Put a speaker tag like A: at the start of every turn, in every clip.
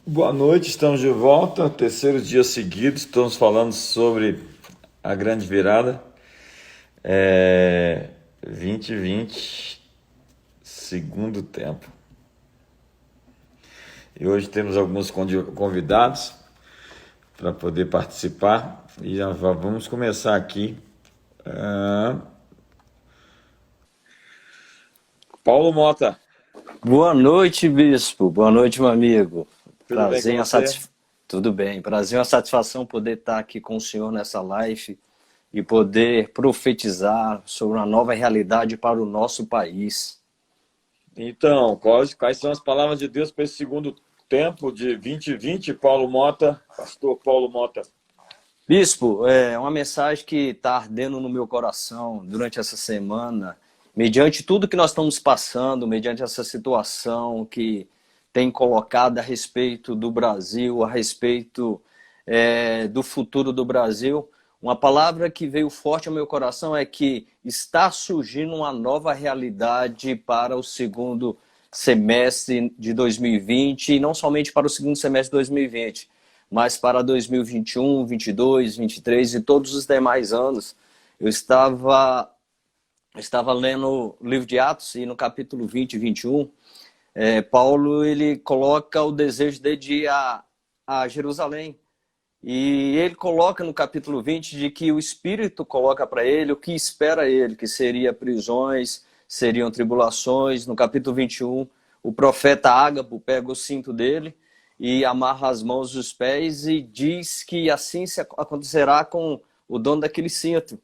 A: Boa noite, estamos de volta. Terceiro dia seguido, estamos falando sobre a grande virada. 2020, segundo tempo. E hoje temos alguns convidados para poder participar. E já vamos começar aqui. Paulo Mota,
B: Boa noite, bispo. Boa noite, meu amigo.
A: tudo bem com
B: Prazer,
A: você?
B: Tudo bem. Prazer, uma satisfação poder estar aqui com o senhor nessa live e poder profetizar sobre uma nova realidade para o nosso país.
A: Então, quais são as palavras de Deus para esse segundo tempo de 2020, Paulo Mota, pastor Paulo Mota?
B: Bispo, é uma mensagem que está ardendo no meu coração durante essa semana, mediante tudo que nós estamos passando, mediante essa situação que tem colocado a respeito do Brasil, a respeito do futuro do Brasil. Uma palavra que veio forte ao meu coração é que está surgindo uma nova realidade para o segundo semestre de 2020, e não somente para o segundo semestre de 2020, mas para 2021, 22, 23 e todos os demais anos. Eu estava lendo o livro de Atos e no capítulo 20 e 21, Paulo ele coloca o desejo dele de ir a Jerusalém. E ele coloca no capítulo 20 de que o Espírito coloca para ele o que espera ele, que seria prisões, seriam tribulações. No capítulo 21, o profeta Ágabo pega o cinto dele e amarra as mãos e os pés e diz que assim acontecerá com o dono daquele cinto.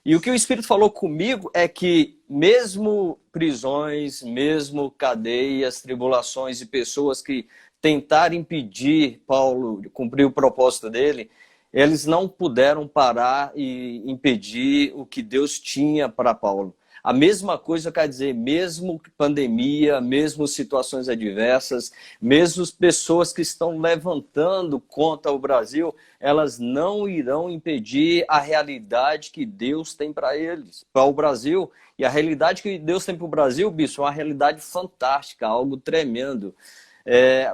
B: E o que o Espírito falou comigo é que mesmo prisões, mesmo cadeias, tribulações e pessoas que tentaram impedir Paulo de cumprir o propósito dele, eles não puderam parar e impedir o que Deus tinha para Paulo. A mesma coisa quer dizer, mesmo pandemia, mesmo situações adversas, mesmo pessoas que estão levantando contra o Brasil, elas não irão impedir a realidade que Deus tem para eles, para o Brasil. E a realidade que Deus tem para o Brasil, bispo, é uma realidade fantástica, algo tremendo.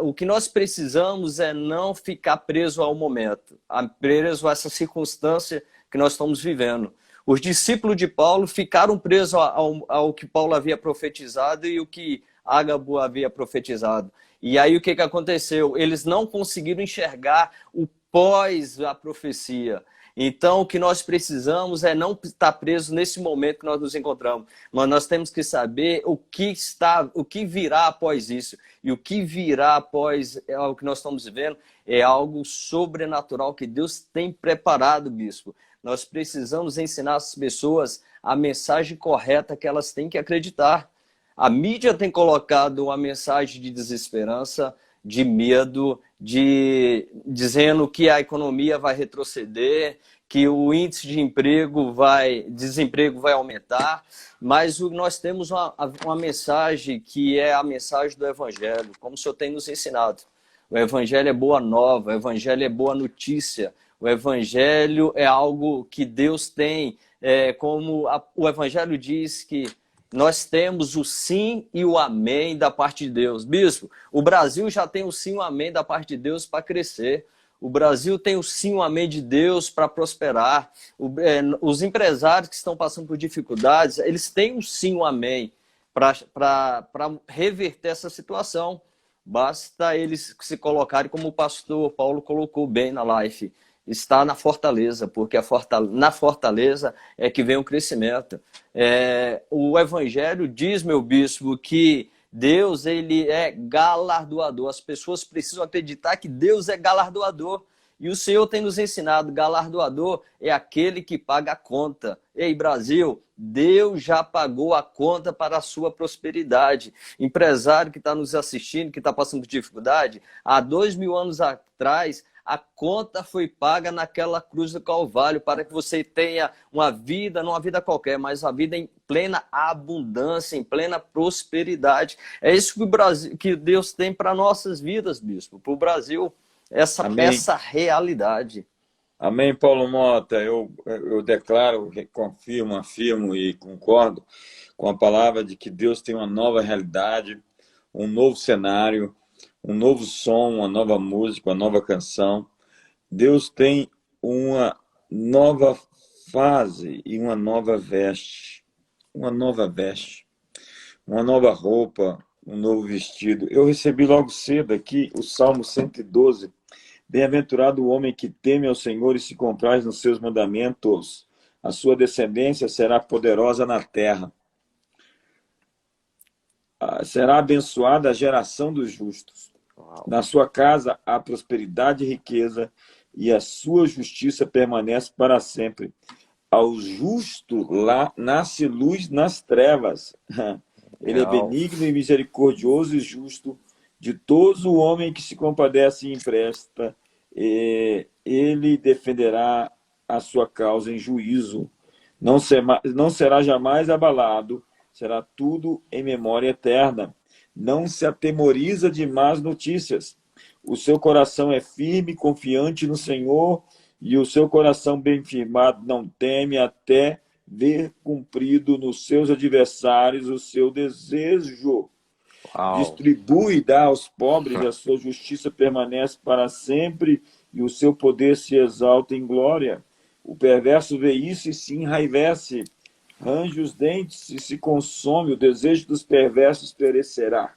B: O que nós precisamos é não ficar preso ao momento, preso a essa circunstância que nós estamos vivendo. Os discípulos de Paulo ficaram presos ao que Paulo havia profetizado e o que Ágabo havia profetizado. E aí o que aconteceu? Eles não conseguiram enxergar o pós a profecia. Então, o que nós precisamos é não estar preso nesse momento que nós nos encontramos, mas nós temos que saber o que virá após isso. E o que virá após o que nós estamos vivendo é algo sobrenatural que Deus tem preparado, bispo. Nós precisamos ensinar as pessoas a mensagem correta que elas têm que acreditar. A mídia tem colocado uma mensagem de desesperança, de medo, dizendo que a economia vai retroceder, que o índice de desemprego vai aumentar, mas nós temos uma mensagem que é a mensagem do Evangelho, como o Senhor tem nos ensinado. O Evangelho é boa nova, o Evangelho é boa notícia, o Evangelho é algo que Deus tem, o Evangelho diz que nós temos o sim e o amém da parte de Deus. Bispo, o Brasil já tem o sim e o amém da parte de Deus para crescer. O Brasil tem o sim e o amém de Deus para prosperar. Os empresários que estão passando por dificuldades, eles têm o sim e o amém para reverter essa situação. Basta eles se colocarem como o pastor Paulo colocou bem na live. Está na fortaleza, porque na fortaleza é que vem o crescimento. O Evangelho diz, meu bispo, que Deus ele é galardoador. As pessoas precisam acreditar que Deus é galardoador. E o Senhor tem nos ensinado, galardoador é aquele que paga a conta. Ei, Brasil, Deus já pagou a conta para a sua prosperidade. Empresário que está nos assistindo, que está passando por dificuldade, há 2000 anos atrás, a conta foi paga naquela cruz do Calvário para que você tenha uma vida, não uma vida qualquer, mas uma vida em plena abundância, em plena prosperidade. É isso que Deus tem para nossas vidas, bispo, para o Brasil,
A: Amém.
B: essa realidade.
A: Amém, Paulo Mota. Eu declaro, confirmo, afirmo e concordo com a palavra de que Deus tem uma nova realidade, um novo cenário, um novo som, uma nova música, uma nova canção. Deus tem uma nova fase e uma nova veste. Uma nova veste, uma nova roupa, um novo vestido. Eu recebi logo cedo aqui o Salmo 112. Bem-aventurado o homem que teme ao Senhor e se compraz nos seus mandamentos. A sua descendência será poderosa na terra. Será abençoada a geração dos justos. Na sua casa há prosperidade e riqueza, e a sua justiça permanece para sempre. Ao justo lá nasce luz nas trevas. Ele é benigno e misericordioso e justo. De todo o homem que se compadece e empresta, ele defenderá a sua causa em juízo. Não será jamais abalado, será tudo em memória eterna. Não se atemoriza de más notícias. O seu coração é firme, confiante no Senhor, e o seu coração bem firmado não teme até ver cumprido nos seus adversários o seu desejo.
B: Uau.
A: Distribui e dá aos pobres, a sua justiça permanece para sempre, e o seu poder se exalta em glória. O perverso vê isso e se enraivece, range os dentes e se consome, o desejo dos perversos perecerá.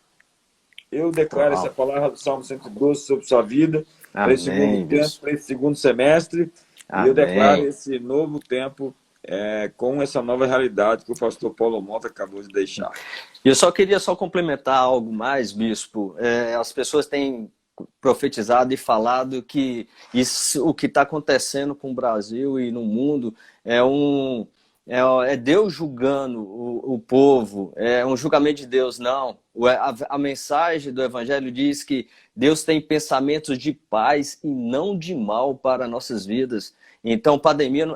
A: Eu declaro essa palavra do Salmo 112 sobre sua vida, para esse segundo tempo, para esse segundo semestre, e eu declaro esse novo tempo com essa nova realidade que o pastor Paulo Mota acabou de deixar.
B: Eu só queria complementar algo mais, bispo. As pessoas têm profetizado e falado que o que está acontecendo com o Brasil e no mundo é Deus julgando o povo, é um julgamento de Deus. Não. A mensagem do Evangelho diz que Deus tem pensamentos de paz e não de mal para nossas vidas. Então,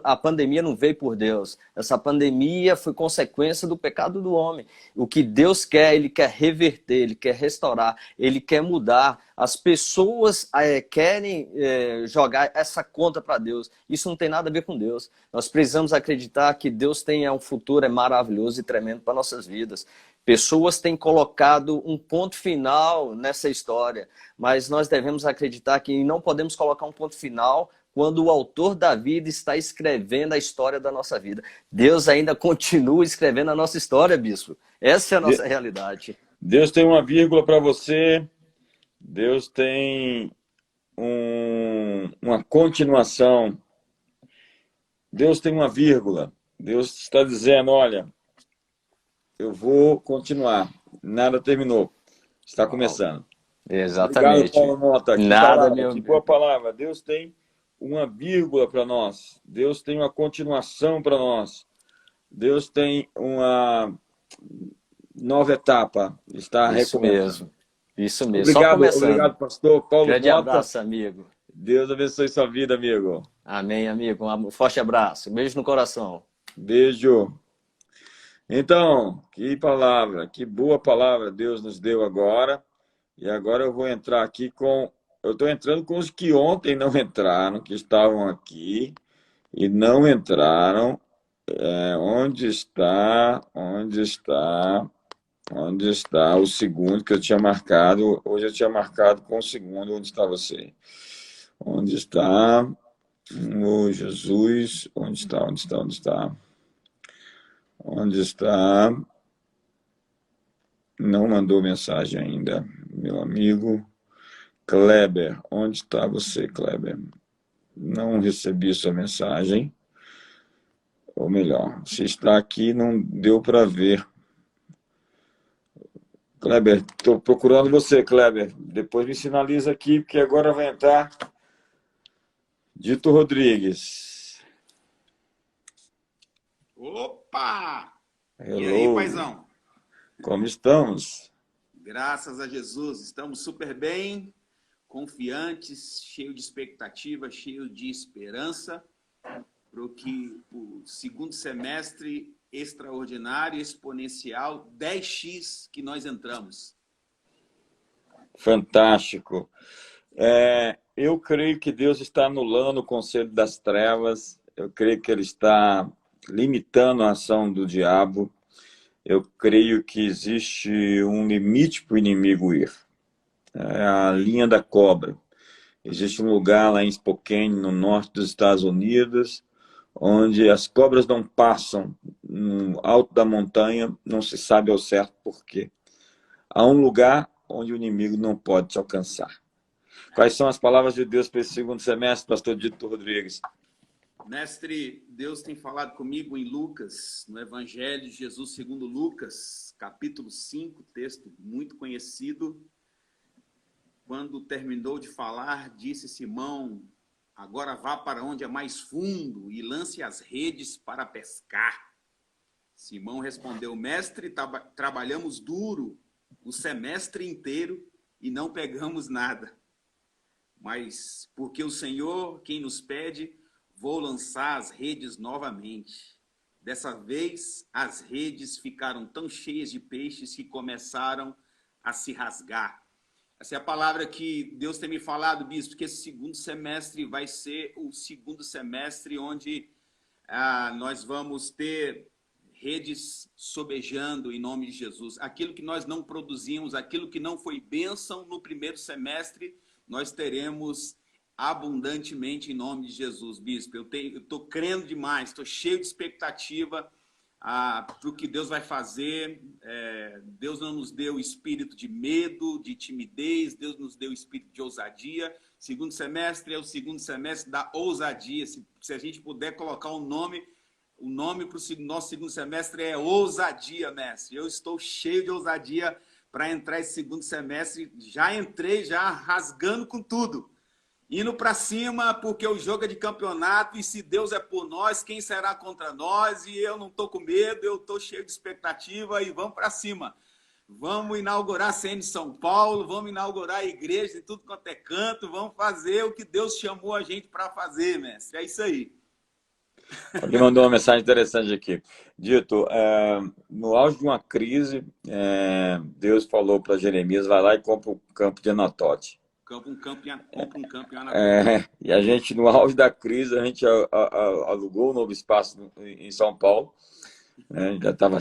B: a pandemia não veio por Deus. Essa pandemia foi consequência do pecado do homem. O que Deus quer, Ele quer reverter, Ele quer restaurar, Ele quer mudar. As pessoas querem jogar essa conta para Deus. Isso não tem nada a ver com Deus. Nós precisamos acreditar que Deus tem um futuro maravilhoso e tremendo para nossas vidas. Pessoas têm colocado um ponto final nessa história, mas nós devemos acreditar que não podemos colocar um ponto final quando o autor da vida está escrevendo a história da nossa vida. Deus ainda continua escrevendo a nossa história, bispo. Essa é a nossa realidade.
A: Deus tem uma vírgula para você. Deus tem uma continuação. Deus tem uma vírgula. Deus está dizendo, olha, eu vou continuar. Nada terminou. Está começando.
B: Exatamente.
A: Obrigado, Paulo Mota. Que boa palavra. Deus tem uma vírgula para nós. Deus tem uma continuação para nós. Deus tem uma nova etapa. Está recomeçando.
B: Isso mesmo.
A: Obrigado, pastor Paulo
B: Grande
A: Mota.
B: abraço, amigo.
A: Deus abençoe sua vida, amigo.
B: Amém, amigo. Um forte abraço. Um beijo no coração.
A: Beijo. Então, que palavra, que boa palavra Deus nos deu agora. E agora eu vou entrar aqui com... Eu estou entrando com os que ontem não entraram, que estavam aqui e não entraram. Onde está o segundo que eu tinha marcado? Hoje eu tinha marcado com o segundo. Onde está você? Onde está? Oh, Jesus. Onde está? Onde está? Não mandou mensagem ainda, meu amigo. Kleber, onde está você, Kleber? Não recebi sua mensagem. Ou melhor, se está aqui, não deu para ver. Kleber, estou procurando você, Kleber. Depois me sinaliza aqui, porque agora vai entrar Dito Rodrigues.
C: Opa!
A: Hello.
C: E aí, paizão?
A: Como estamos?
C: Graças a Jesus, estamos super bem, confiantes, cheio de expectativa, cheio de esperança para o segundo semestre extraordinário, exponencial, 10x que nós entramos.
A: Fantástico. Eu creio que Deus está anulando o conselho das trevas, eu creio que Ele está limitando a ação do diabo, eu creio que existe um limite para o inimigo ir. É a linha da cobra. Existe um lugar lá em Spokane, no norte dos Estados Unidos, onde as cobras não passam no alto da montanha, não se sabe ao certo por quê. Há um lugar onde o inimigo não pode te alcançar. Quais são as palavras de Deus para esse segundo semestre, pastor Dito Rodrigues?
C: Mestre, Deus tem falado comigo em Lucas, no Evangelho de Jesus segundo Lucas, capítulo 5, texto muito conhecido. Quando terminou de falar, disse Simão: agora vá para onde é mais fundo e lance as redes para pescar. Simão respondeu: mestre, trabalhamos duro o semestre inteiro e não pegamos nada. Mas porque o Senhor, quem nos pede, vou lançar as redes novamente. Dessa vez, as redes ficaram tão cheias de peixes que começaram a se rasgar. Essa é a palavra que Deus tem me falado, bispo, que esse segundo semestre vai ser o segundo semestre onde nós vamos ter redes sobejando em nome de Jesus. Aquilo que nós não produzimos, aquilo que não foi bênção no primeiro semestre, nós teremos abundantemente em nome de Jesus, bispo. Eu estou crendo demais, estou cheio de expectativa para o que Deus vai fazer. Deus não nos deu espírito de medo, de timidez, Deus nos deu espírito de ousadia. Segundo semestre é o segundo semestre da ousadia. Se a gente puder colocar o nome para o nosso segundo semestre é ousadia, mestre. Eu estou cheio de ousadia para entrar esse segundo semestre. Já entrei, já rasgando com tudo. Indo para cima, porque o jogo é de campeonato, e se Deus é por nós, quem será contra nós? E eu não estou com medo, eu estou cheio de expectativa, e vamos para cima. Vamos inaugurar a CN de São Paulo, vamos inaugurar a igreja de tudo quanto é canto, vamos fazer o que Deus chamou a gente para fazer, mestre. É isso aí.
A: Alguém mandou uma mensagem interessante aqui. Dito, no auge de uma crise, Deus falou para Jeremias, vai lá e compra um campo de Anatote.
C: Compra um campo em Anatote.
A: E a gente, no auge da crise, a gente alugou um novo espaço em São Paulo. Já estava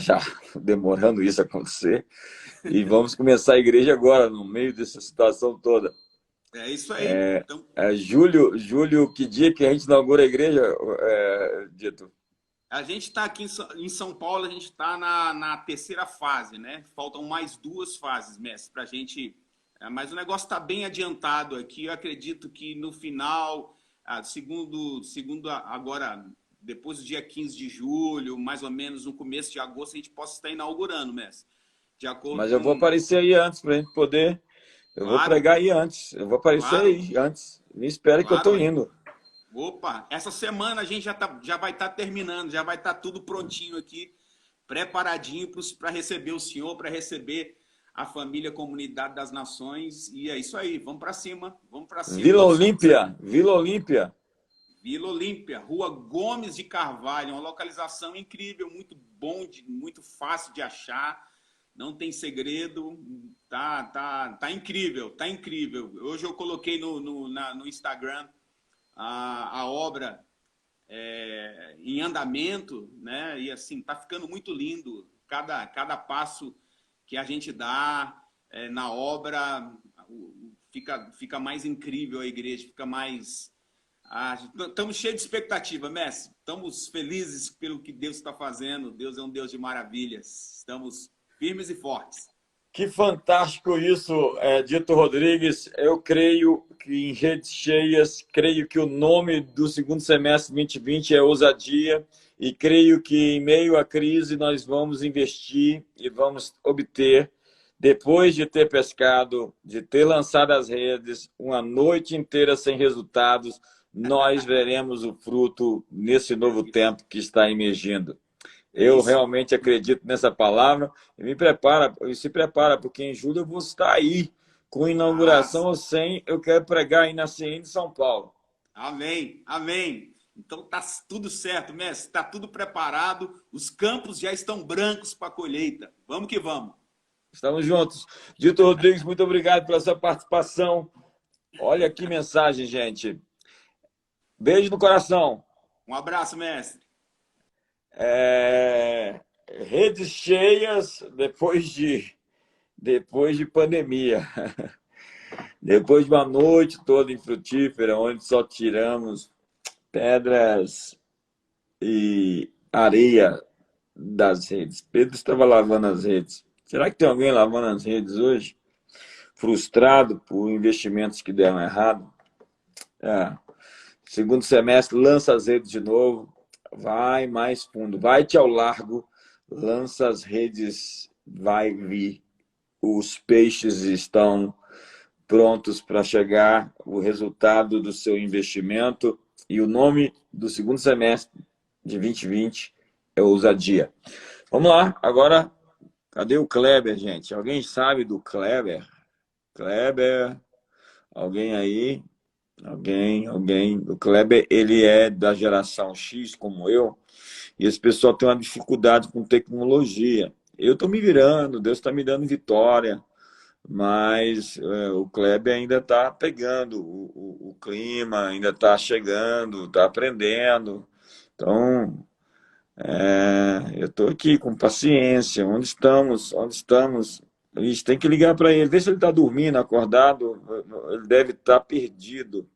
A: demorando isso acontecer. E vamos começar a igreja agora, no meio dessa situação toda.
C: É isso aí. Então...
A: Julho, que dia que a gente inaugura a igreja, Dito?
C: A gente está aqui em São Paulo, a gente está na terceira fase, né? Faltam mais 2 fases, mestre, para a gente... Mas o negócio está bem adiantado aqui. Eu acredito que no final, segundo agora, depois do dia 15 de julho, mais ou menos no começo de agosto, a gente possa estar inaugurando, mestre. De acordo
A: Mas eu vou aparecer aí antes para a gente poder... Eu vou pregar aí antes. Eu vou aparecer aí antes. Me espere que eu estou indo.
C: Opa, essa semana a gente já vai estar terminando, já vai estar tudo prontinho aqui, preparadinho para receber o senhor, para receber a família Comunidade das Nações. E é isso aí, vamos para cima, vamos para cima.
A: Vila Olímpia, Vila Olímpia.
C: Vila Olímpia, Rua Gomes de Carvalho, uma localização incrível, muito bom, muito fácil de achar. Não tem segredo, tá incrível, tá incrível. Hoje eu coloquei no Instagram a obra em andamento, né? E assim, tá ficando muito lindo. Cada passo que a gente dá na obra fica mais incrível a igreja, fica mais... Estamos cheios de expectativa, mestre. Estamos felizes pelo que Deus está fazendo. Deus é um Deus de maravilhas. Estamos firmes e fortes.
A: Que fantástico isso, Dito Rodrigues. Eu creio que em redes cheias, creio que o nome do segundo semestre 2020 é ousadia, e creio que em meio à crise nós vamos investir e vamos obter, depois de ter pescado, de ter lançado as redes, uma noite inteira sem resultados, nós veremos o fruto nesse novo tempo que está emergindo. Eu realmente acredito nessa palavra e se prepara, porque em julho eu vou estar aí, com inauguração ou sem, eu quero pregar aí na CN de São Paulo.
C: Amém, amém. Então tá tudo certo, mestre, está tudo preparado, os campos já estão brancos para a colheita. Vamos que vamos.
A: Estamos juntos. Dito Rodrigues, muito obrigado pela sua participação. Olha que mensagem, gente. Beijo no coração.
C: Um abraço, mestre.
A: Redes cheias depois de pandemia. Depois de uma noite toda infrutífera, onde só tiramos pedras e areia das redes. Pedro estava lavando as redes. Será que tem alguém lavando as redes hoje? Frustrado por investimentos que deram errado? É. Segundo semestre, lança as redes de novo. Vai mais fundo. Vai-te ao largo. Lança as redes. Vai vir. Os peixes estão prontos para chegar. O resultado do seu investimento. E o nome do segundo semestre de 2020 é ousadia. Vamos lá. Agora, cadê o Kleber, gente? Alguém sabe do Kleber? Kleber, alguém aí? Alguém? O Kleber, ele é da geração X, como eu, e esse pessoal tem uma dificuldade com tecnologia. Eu estou me virando, Deus está me dando vitória, mas o Kleber ainda está pegando o clima, ainda está chegando, está aprendendo. Então, eu estou aqui com paciência. Onde estamos? Onde estamos? A gente tem que ligar para ele, ver se ele está dormindo, acordado. Ele deve estar perdido,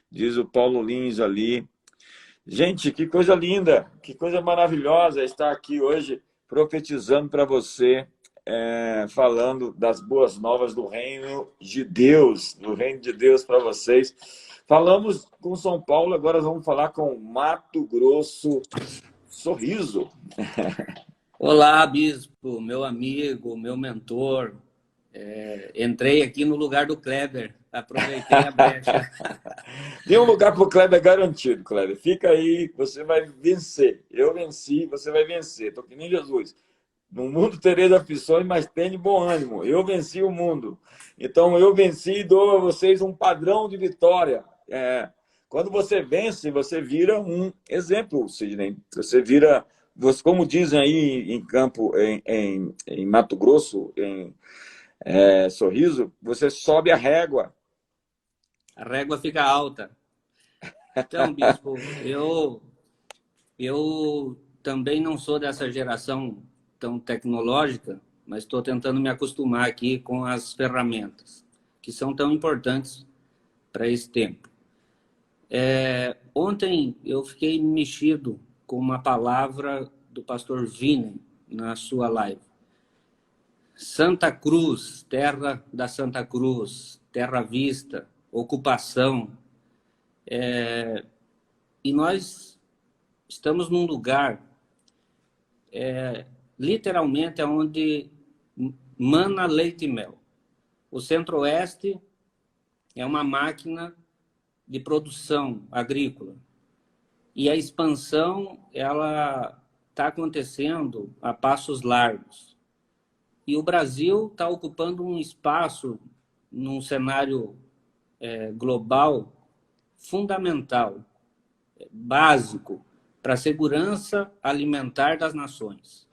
A: diz o Paulo Lins ali. Gente, que coisa linda, que coisa maravilhosa estar aqui hoje profetizando para você, falando das boas novas do reino de Deus para vocês. Falamos com São Paulo, agora vamos falar com Mato Grosso, Sorriso.
D: Olá, bispo, meu amigo, meu mentor. Entrei aqui no lugar do Kleber, aproveitei a brecha.
A: Tem um lugar para o Kleber garantido, Kleber. Fica aí, você vai vencer. Eu venci, você vai vencer. Estou que nem Jesus. No mundo tereis aflições, mas tenha bom ânimo. Eu venci o mundo. Então, eu venci e dou a vocês um padrão de vitória. Quando você vence, você vira um exemplo, Sidney. Você vira... Como dizem aí em campo, em Mato Grosso, em Sorriso, você sobe a régua.
D: A régua fica alta. Então, bispo, eu também não sou dessa geração tão tecnológica, mas estou tentando me acostumar aqui com as ferramentas, que são tão importantes para esse tempo. Ontem eu fiquei mexido com uma palavra do pastor Vini na sua live. Santa Cruz, terra da Santa Cruz, terra vista, ocupação. E nós estamos num lugar, literalmente, onde mana leite e mel. O Centro-Oeste é uma máquina de produção agrícola. E a expansão, ela está acontecendo a passos largos. E o Brasil está ocupando um espaço num cenário global fundamental, básico, para a segurança alimentar das nações.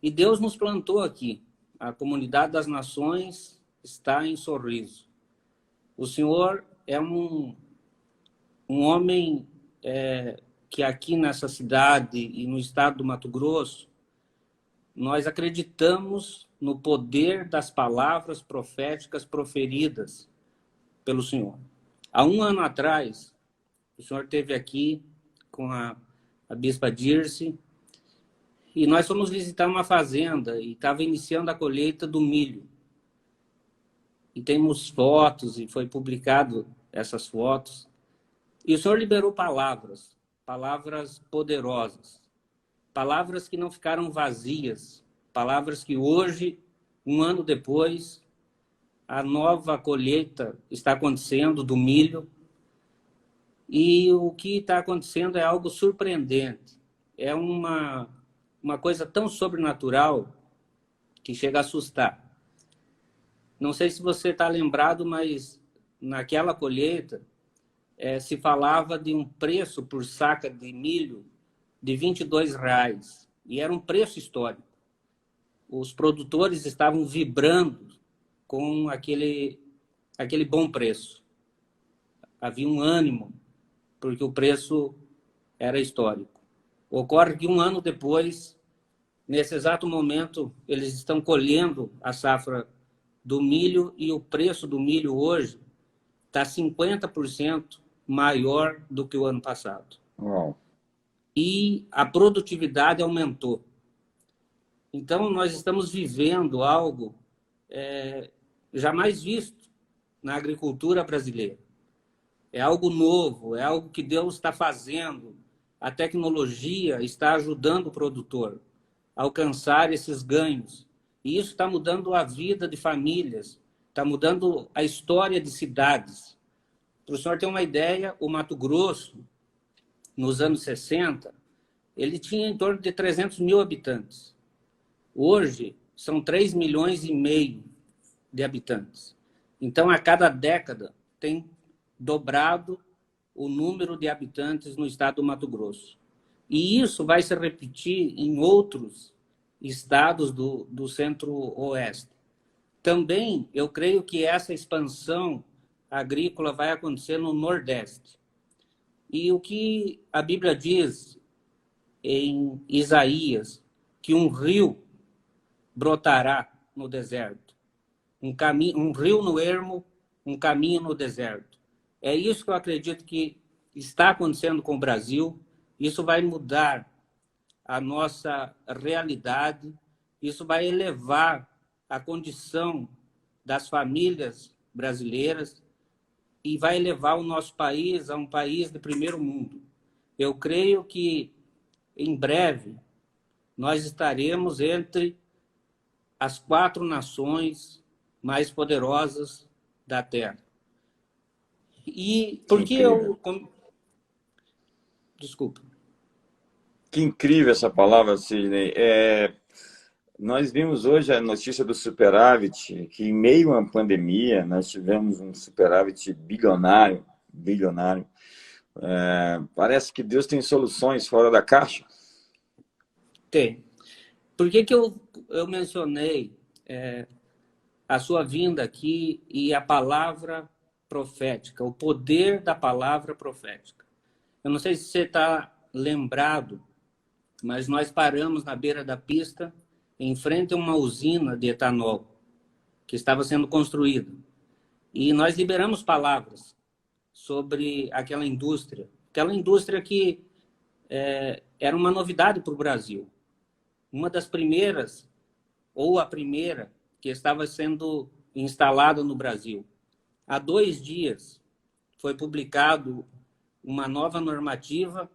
D: E Deus nos plantou aqui. A comunidade das nações está em Sorriso. O Senhor é um homem que aqui nessa cidade e no estado do Mato Grosso, nós acreditamos no poder das palavras proféticas proferidas pelo Senhor. Há um ano atrás, o Senhor esteve aqui com a bispa Dirce e nós fomos visitar uma fazenda e estava iniciando a colheita do milho. E temos fotos e foi publicado essas fotos. E o Senhor liberou palavras poderosas, palavras que não ficaram vazias, palavras que hoje, um ano depois, a nova colheita está acontecendo do milho. E o que está acontecendo é algo surpreendente. É uma coisa tão sobrenatural que chega a assustar. Não sei se você está lembrado, mas naquela colheita se falava de um preço por saca de milho de R$22. E era um preço histórico. Os produtores estavam vibrando com aquele bom preço. Havia um ânimo, porque o preço era histórico. Ocorre que um ano depois, nesse exato momento, eles estão colhendo a safra do milho, e o preço do milho hoje está 50% maior do que o ano passado.
A: Uau.
D: E a produtividade aumentou. Então, nós estamos vivendo algo jamais visto na agricultura brasileira. É algo novo, é algo que Deus está fazendo. A tecnologia está ajudando o produtor a alcançar esses ganhos. E isso está mudando a vida de famílias, está mudando a história de cidades. Para o senhor ter uma ideia, o Mato Grosso, nos anos 60, ele tinha em torno de 300 mil habitantes. Hoje, são 3 milhões e meio de habitantes. Então, a cada década, tem dobrado o número de habitantes no estado do Mato Grosso. E isso vai se repetir em outros estados do Centro-Oeste. Também, eu creio que essa expansão agrícola vai acontecer no Nordeste. E o que a Bíblia diz em Isaías, que um rio brotará no deserto. Um rio no ermo, um caminho no deserto. É isso que eu acredito que está acontecendo com o Brasil. Isso vai mudar a nossa realidade. Isso vai elevar a condição das famílias brasileiras e vai levar o nosso país a um país de primeiro mundo. Eu creio que, em breve, nós estaremos entre as 4 nações mais poderosas da Terra. E por que eu... Desculpa.
A: Que incrível essa palavra, Sidney. Nós vimos hoje a notícia do superávit, que em meio à pandemia nós tivemos um superávit bilionário. Parece que Deus tem soluções fora da caixa.
D: Tem. Por que eu mencionei a sua vinda aqui e a palavra profética, o poder da palavra profética? Eu não sei se você está lembrado, mas nós paramos na beira da pista, em frente a uma usina de etanol que estava sendo construída. E nós liberamos palavras sobre aquela indústria que era uma novidade para o Brasil. Uma das primeiras, ou a primeira, que estava sendo instalada no Brasil. Há 2 dias foi publicado uma nova normativa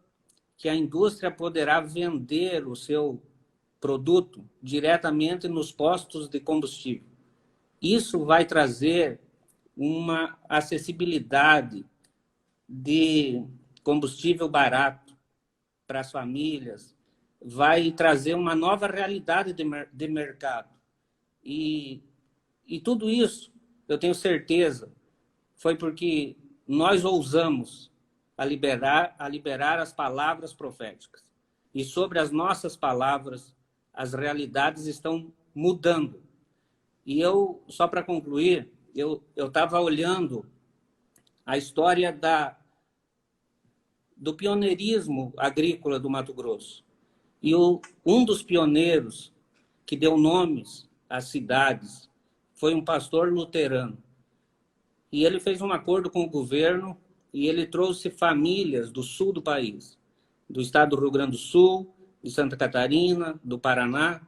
D: que a indústria poderá vender o seu produto diretamente nos postos de combustível. Isso vai trazer uma acessibilidade de combustível barato para as famílias, vai trazer uma nova realidade de mercado. E tudo isso, eu tenho certeza, foi porque nós ousamos a liberar as palavras proféticas. E sobre as nossas palavras, as realidades estão mudando. E eu, só para concluir, eu estava olhando a história do pioneirismo agrícola do Mato Grosso. E um dos pioneiros que deu nomes às cidades foi um pastor luterano. E ele fez um acordo com o governo e ele trouxe famílias do sul do país, do estado do Rio Grande do Sul, de Santa Catarina, do Paraná.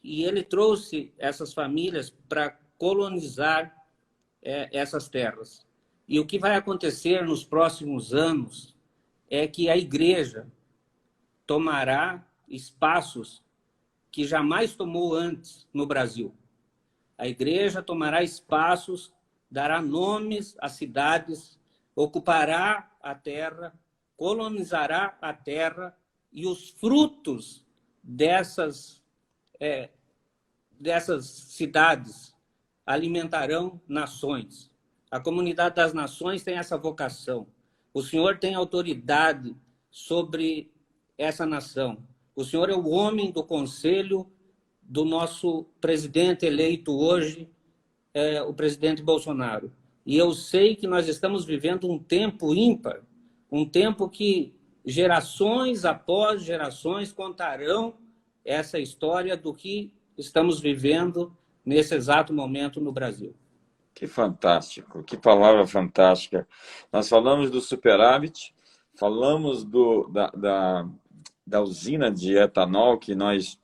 D: E ele trouxe essas famílias para colonizar essas terras. E o que vai acontecer nos próximos anos é que a igreja tomará espaços que jamais tomou antes no Brasil. A igreja tomará espaços, dará nomes às cidades, ocupará a terra, colonizará a terra, e os frutos dessas cidades alimentarão nações. A comunidade das nações tem essa vocação. O Senhor tem autoridade sobre essa nação. O Senhor é o homem do conselho do nosso presidente eleito hoje, o presidente Bolsonaro. E eu sei que nós estamos vivendo um tempo ímpar, um tempo que gerações após gerações contarão essa história do que estamos vivendo nesse exato momento no Brasil.
A: Que fantástico, que palavra fantástica. Nós falamos do superávit, falamos da usina de etanol, que nós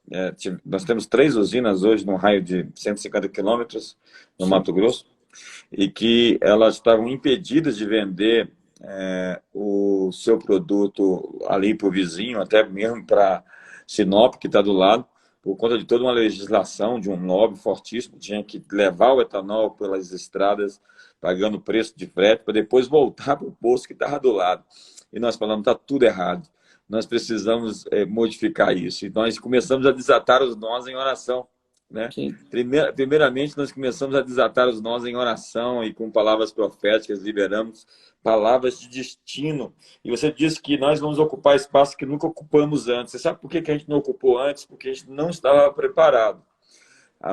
A: temos 3 usinas hoje num raio de 150 quilômetros no Mato Grosso, e que elas estavam impedidas de vender o seu produto ali para o vizinho, até mesmo para Sinop, que está do lado, por conta de toda uma legislação, de um lobby fortíssimo, tinha que levar o etanol pelas estradas, pagando preço de frete, para depois voltar para o posto que estava do lado. E nós falamos, está tudo errado, nós precisamos modificar isso. E nós começamos a desatar os nós em oração, né? Primeiramente, nós começamos a desatar os nós em oração e com palavras proféticas, liberamos palavras de destino. E você disse que nós vamos ocupar espaço que nunca ocupamos antes. Você sabe por que a gente não ocupou antes? Porque a gente não estava preparado.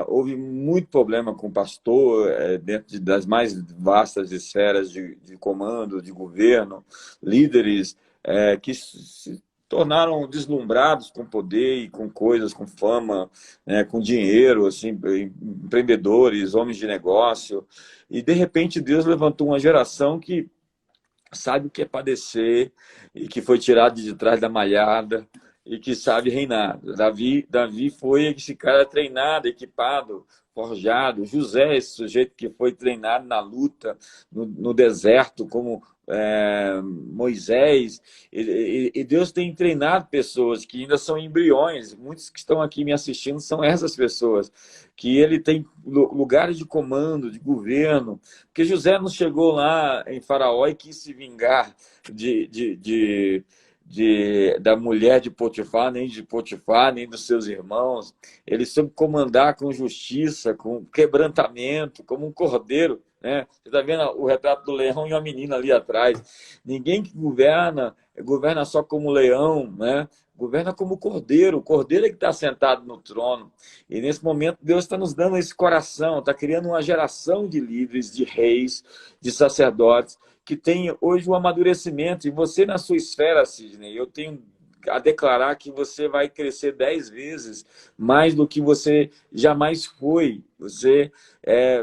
A: Houve muito problema com o pastor, dentro das mais vastas esferas de comando, de governo, líderes que se tornaram deslumbrados com poder e com coisas, com fama, com dinheiro, assim, empreendedores, homens de negócio. E, de repente, Deus levantou uma geração que sabe o que é padecer e que foi tirado de trás da malhada e que sabe reinar. Davi foi esse cara treinado, equipado, forjado. José, esse sujeito que foi treinado na luta, no deserto, como Moisés. E Deus tem treinado pessoas que ainda são embriões. Muitos que estão aqui me assistindo são essas pessoas, que ele tem lugares de comando, de governo. Porque José não chegou lá em Faraó e quis se vingar da mulher de Potifar, nem dos seus irmãos. Ele soube comandar com justiça, com quebrantamento, como um cordeiro, né? Você está vendo o retrato do leão e uma menina ali atrás. Ninguém que governa só como leão, né? Governa como cordeiro. O cordeiro é que está sentado no trono. E nesse momento Deus está nos dando esse coração, está criando uma geração de líderes, de reis, de sacerdotes, que tem hoje o amadurecimento. E você, na sua esfera, Sidney, eu tenho a declarar que você vai crescer 10 vezes mais do que você jamais foi. Você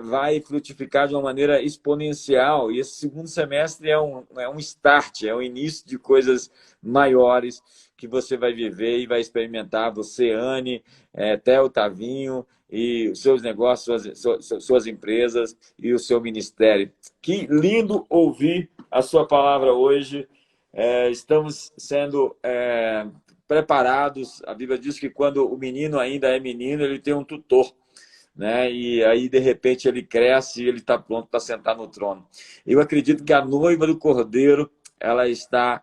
A: vai frutificar de uma maneira exponencial. E esse segundo semestre é um start, é o início de coisas maiores que você vai viver e vai experimentar. Você, Anne, Theo, Tavinho, e os seus negócios, suas empresas e o seu ministério. Que lindo ouvir a sua palavra hoje. Estamos sendo preparados. A Bíblia diz que quando o menino ainda é menino, ele tem um tutor, né? E aí, de repente, ele cresce e ele está pronto para sentar no trono. Eu acredito que a noiva do Cordeiro, ela está,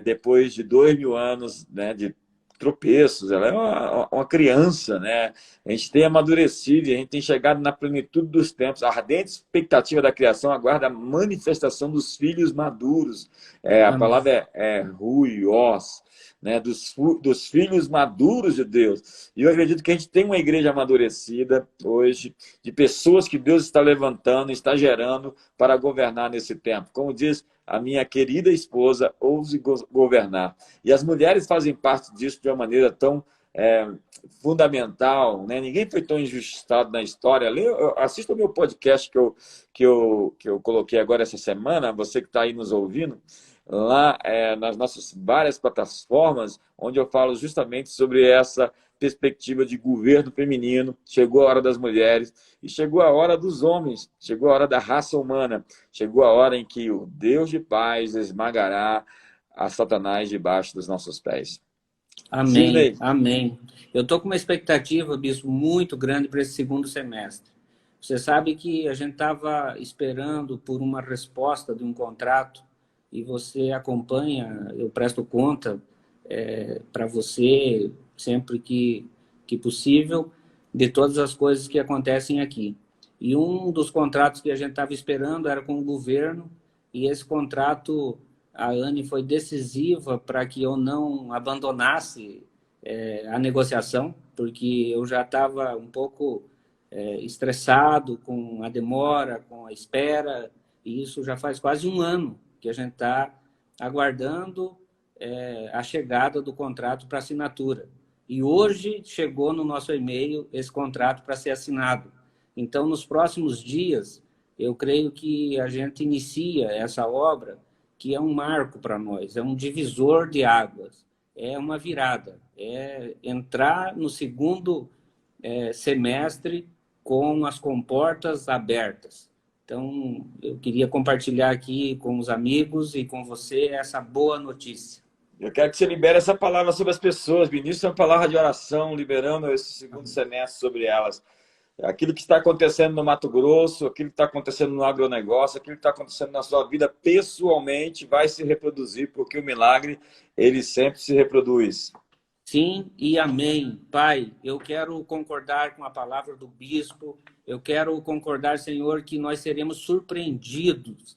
A: depois de 2000 anos, né, de tropeços, ela é uma criança, né? A gente tem amadurecido e a gente tem chegado na plenitude dos tempos. A ardente expectativa da criação aguarda a manifestação dos filhos maduros. A palavra é ruios, né? Dos filhos maduros de Deus. E eu acredito que a gente tem uma igreja amadurecida hoje, de pessoas que Deus está levantando, está gerando para governar nesse tempo. Como diz a minha querida esposa, ouse governar. E as mulheres fazem parte disso de uma maneira tão fundamental, né? Ninguém foi tão injustiçado na história. Assista o meu podcast que eu coloquei agora essa semana, você que está aí nos ouvindo, lá nas nossas várias plataformas, onde eu falo justamente sobre essa perspectiva de governo feminino. Chegou a hora das mulheres e chegou a hora dos homens, chegou a hora da raça humana, chegou a hora em que o Deus de paz esmagará a Satanás debaixo dos nossos pés.
D: Amém,
A: Sidney.
D: amém. Eu estou com uma expectativa, bispo, muito grande para esse segundo semestre. Você sabe que a gente estava esperando por uma resposta de um contrato e você acompanha, eu presto conta para você sempre que possível de todas as coisas que acontecem aqui. E um dos contratos que a gente estava esperando era com o governo, e esse contrato, a Anne foi decisiva para que eu não abandonasse a negociação, porque eu já estava um pouco estressado com a demora, com a espera, e isso já faz quase um ano que a gente está aguardando a chegada do contrato para assinatura. E hoje chegou no nosso e-mail esse contrato para ser assinado. Então, nos próximos dias, eu creio que a gente inicia essa obra, que é um marco para nós, é um divisor de águas, é uma virada, é entrar no segundo semestre com as comportas abertas. Então, eu queria compartilhar aqui com os amigos e com você essa boa notícia.
A: Eu quero que você libere essa palavra sobre as pessoas. Ministre uma palavra de oração, liberando esse segundo semestre sobre elas. Aquilo que está acontecendo no Mato Grosso, aquilo que está acontecendo no agronegócio, aquilo que está acontecendo na sua vida pessoalmente vai se reproduzir, porque o milagre, ele sempre se reproduz.
D: Sim e amém. Pai, eu quero concordar com a palavra do bispo, eu quero concordar, Senhor, que nós seremos surpreendidos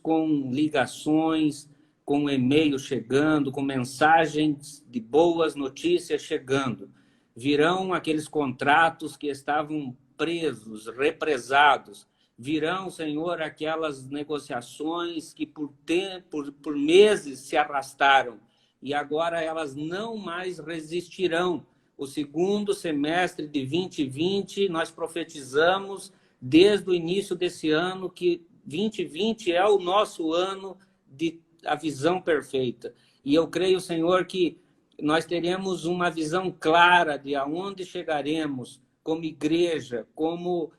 D: com ligações, com e-mails chegando, com mensagens de boas notícias chegando. Virão aqueles contratos que estavam presos, represados. Virão, Senhor, aquelas negociações que por meses se arrastaram. E agora elas não mais resistirão. O segundo semestre de 2020, nós profetizamos desde o início desse ano que 2020 é o nosso ano de a visão perfeita. E eu creio, Senhor, que nós teremos uma visão clara de aonde chegaremos como igreja, como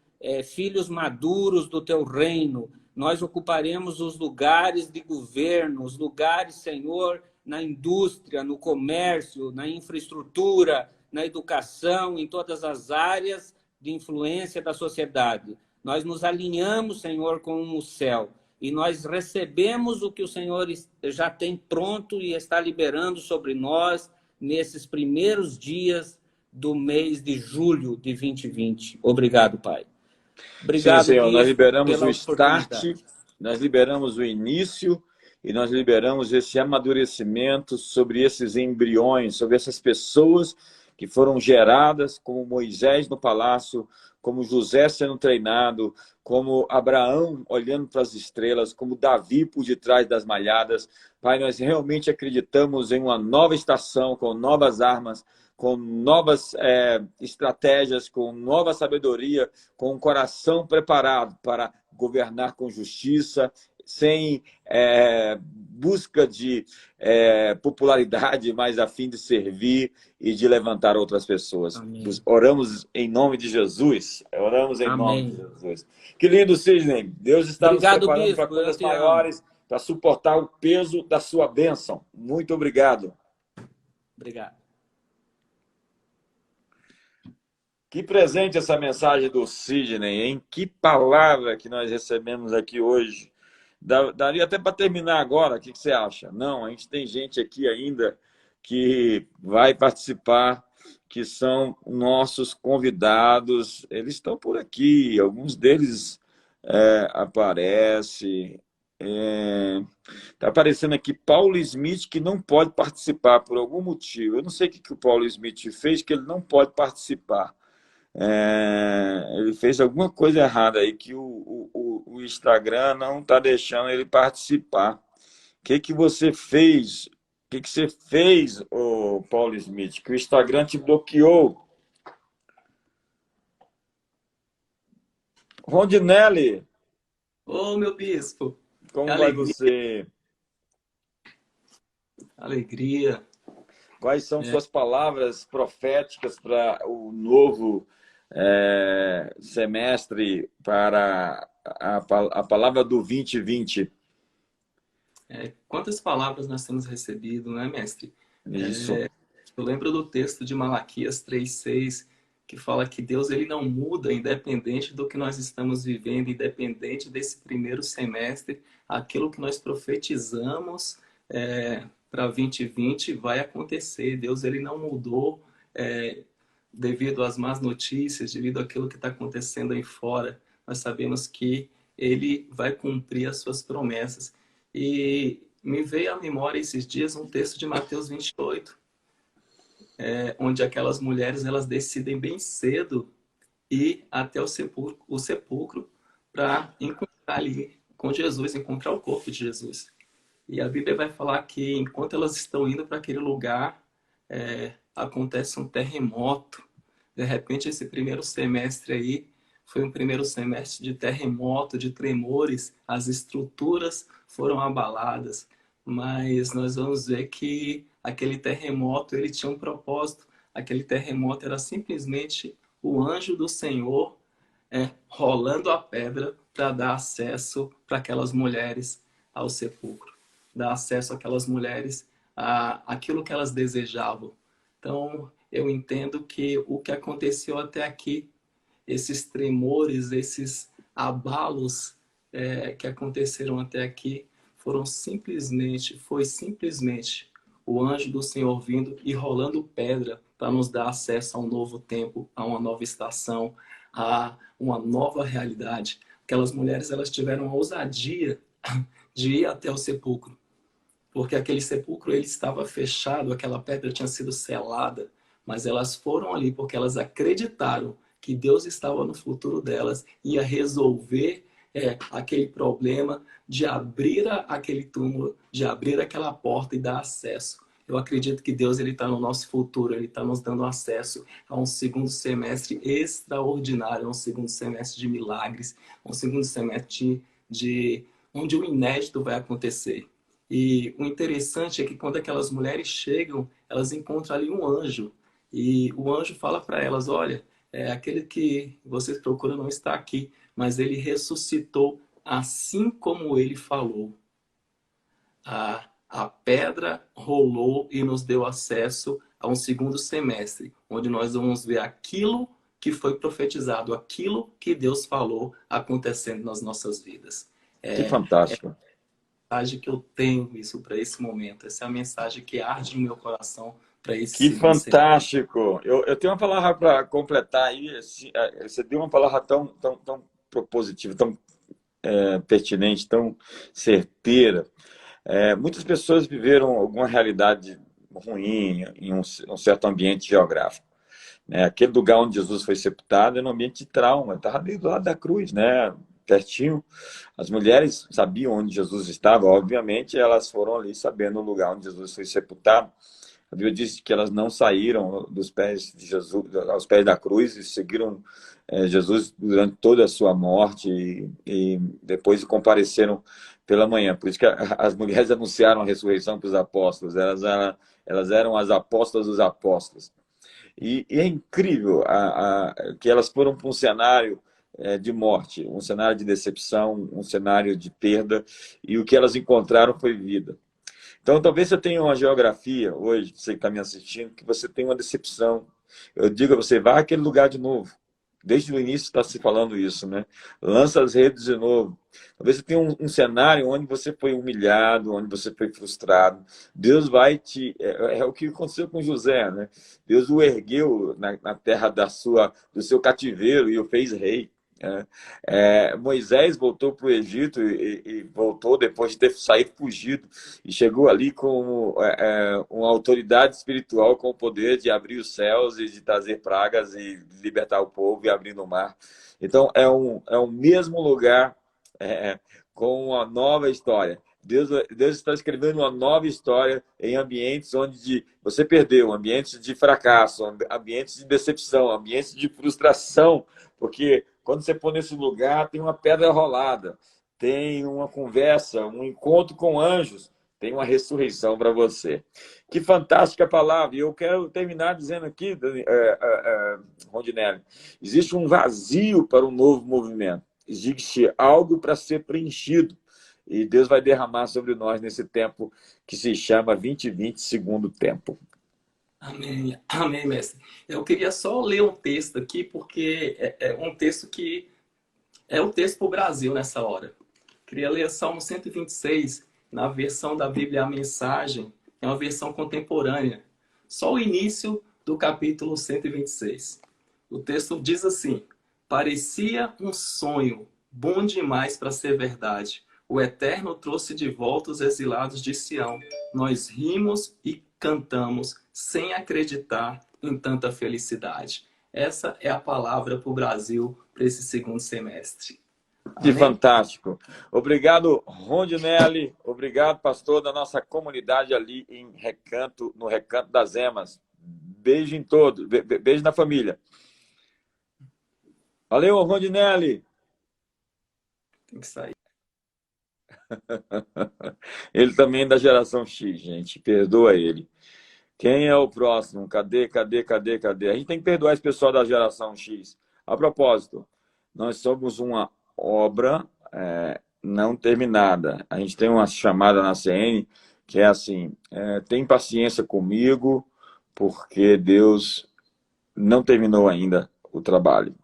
D: filhos maduros do Teu reino. Nós ocuparemos os lugares de governo, os lugares, Senhor, na indústria, no comércio, na infraestrutura, na educação, em todas as áreas de influência da sociedade. Nós nos alinhamos, Senhor, com o céu e nós recebemos o que o Senhor já tem pronto e está liberando sobre nós nesses primeiros dias do mês de julho de 2020. Obrigado, Pai. Obrigado,
A: sim, Senhor. Nós liberamos o
D: start,
A: nós liberamos o início e nós liberamos esse amadurecimento sobre esses embriões, sobre essas pessoas que foram geradas, como Moisés no palácio, como José sendo treinado, como Abraão olhando para as estrelas, como Davi por detrás das malhadas. Pai, nós realmente acreditamos em uma nova estação, com novas armas, com novas estratégias, com nova sabedoria, com um coração preparado para governar com justiça, sem busca de popularidade, mas a fim de servir e de levantar outras pessoas.
D: Amém.
A: Oramos em nome de Jesus. Oramos em
D: Amém.
A: nome de Jesus. Que lindo, Sidney. Deus está
D: Obrigado,
A: nos preparando
D: bispo,
A: para coisas maiores, para suportar o peso da sua bênção. Muito obrigado.
D: Obrigado.
A: Que presente essa mensagem do Sidney, hein? Que palavra que nós recebemos aqui hoje. Daria até para terminar agora, o que você acha? Não, a gente tem gente aqui ainda que vai participar, que são nossos convidados. Eles estão por aqui, alguns deles aparecem. Está aparecendo aqui Paulo Smith, que não pode participar por algum motivo. Eu não sei o que o Paulo Smith fez, que ele não pode participar. Ele fez alguma coisa errada aí, que o Instagram não está deixando ele participar. O que você fez? O que você fez, Paulo Smith? Que o Instagram te bloqueou. Rondinelli.
E: Ô, meu bispo.
A: Como vai você?
E: Alegria.
A: Quais são suas palavras proféticas para o novo semestre, para a palavra do 2020?
E: Quantas palavras nós temos recebido, não é, mestre?
A: Isso.
E: Eu lembro do texto de Malaquias 3:6, que fala que Deus ele não muda, independente do que nós estamos vivendo, independente desse primeiro semestre, aquilo que nós profetizamos para 2020 vai acontecer. Deus ele não mudou devido às más notícias, devido àquilo que está acontecendo aí fora. Nós sabemos que ele vai cumprir as suas promessas. E me veio à memória esses dias um texto de Mateus 28, onde aquelas mulheres elas decidem bem cedo ir até o sepulcro para encontrar ali com Jesus, encontrar o corpo de Jesus. E a Bíblia vai falar que enquanto elas estão indo para aquele lugar, acontece um terremoto. De repente, esse primeiro semestre aí foi um primeiro semestre de terremoto, de tremores, as estruturas foram abaladas, mas nós vamos ver que aquele terremoto ele tinha um propósito. Aquele terremoto era simplesmente o anjo do Senhor rolando a pedra para dar acesso para aquelas mulheres ao sepulcro, dar acesso àquelas mulheres a aquilo que elas desejavam. Então, eu entendo que o que aconteceu até aqui, esses tremores, esses abalos que aconteceram até aqui, foi simplesmente o anjo do Senhor vindo e rolando pedra para nos dar acesso a um novo tempo, a uma nova estação, a uma nova realidade. Aquelas mulheres, elas tiveram a ousadia de ir até o sepulcro, porque aquele sepulcro ele estava fechado, aquela pedra tinha sido selada, mas elas foram ali porque elas acreditaram que Deus estava no futuro delas, ia resolver aquele problema de abrir aquele túmulo, de abrir aquela porta e dar acesso. Eu acredito que Deus está no nosso futuro, Ele está nos dando acesso a um segundo semestre extraordinário, a um segundo semestre de milagres, um segundo semestre onde o inédito vai acontecer. E o interessante é que quando aquelas mulheres chegam, elas encontram ali um anjo. E o anjo fala para elas, olha, aquele que vocês procuram não está aqui, mas ele ressuscitou assim como ele falou. A pedra rolou e nos deu acesso a um segundo semestre, onde nós vamos ver aquilo que foi profetizado, aquilo que Deus falou acontecendo nas nossas vidas.
A: Que fantástico.
E: Mensagem que eu tenho isso para esse momento. Essa é a mensagem que arde no meu coração para esse
A: Que fantástico. Eu tenho uma palavra para completar aí. Você deu uma palavra tão propositiva, tão pertinente, tão certeira. Muitas pessoas viveram alguma realidade ruim em um certo ambiente geográfico. Aquele lugar onde Jesus foi sepultado era um ambiente de trauma. Estava ali do lado da cruz, né? Pertinho. As mulheres sabiam onde Jesus estava, obviamente, elas foram ali sabendo o lugar onde Jesus foi sepultado. A Bíblia diz que elas não saíram dos pés de Jesus, aos pés da cruz, e seguiram Jesus durante toda a sua morte e depois compareceram pela manhã. Por isso que as mulheres anunciaram a ressurreição para os apóstolos. Elas eram as apóstolas dos apóstolos. E é incrível que elas foram para um cenário de morte, um cenário de decepção, um cenário de perda, e o que elas encontraram foi vida. Então, talvez você tenha uma geografia hoje, você que está me assistindo, que você tem uma decepção. Eu digo a você, vá àquele lugar de novo. Desde o início está se falando isso, né? Lança as redes de novo. Talvez você tenha um cenário onde você foi humilhado, onde você foi frustrado. Deus vai te... É o que aconteceu com José, né? Deus o ergueu na terra do seu cativeiro e o fez rei. Moisés voltou para o Egito e voltou depois de ter saído fugido e chegou ali com uma autoridade espiritual com o poder de abrir os céus e de trazer pragas e libertar o povo e abrir no mar. Então é um mesmo lugar com uma nova história. Deus está escrevendo uma nova história em ambientes onde você perdeu, ambientes de fracasso, ambientes de decepção, ambientes de frustração, porque quando você for nesse lugar, tem uma pedra rolada, tem uma conversa, um encontro com anjos, tem uma ressurreição para você. Que fantástica palavra! E eu quero terminar dizendo aqui, Rondinelli, existe um vazio para um novo movimento. Existe algo para ser preenchido. E Deus vai derramar sobre nós nesse tempo que se chama 2020, segundo tempo.
E: Amém, amém, mestre. Eu queria só ler um texto aqui, porque é um texto que é o texto para o Brasil nessa hora. Queria ler Salmo 126, na versão da Bíblia A Mensagem, é uma versão contemporânea. Só o início do capítulo 126. O texto diz assim: parecia um sonho, bom demais para ser verdade. O Eterno trouxe de volta os exilados de Sião. Nós rimos e cantamos sem acreditar em tanta felicidade. Essa é a palavra para o Brasil para esse segundo semestre.
A: Que fantástico. Obrigado, Rondinelli. Obrigado, pastor da nossa comunidade ali no Recanto das Emas. Beijo em todos. Beijo na família. Valeu, Rondinelli.
E: Tem que sair.
A: Ele também é da geração X, gente. Perdoa ele. Quem é o próximo? Cadê? A gente tem que perdoar esse pessoal da geração X. A propósito, nós somos uma obra não terminada. A gente tem uma chamada na CN que é assim, tem paciência comigo, porque Deus não terminou ainda o trabalho.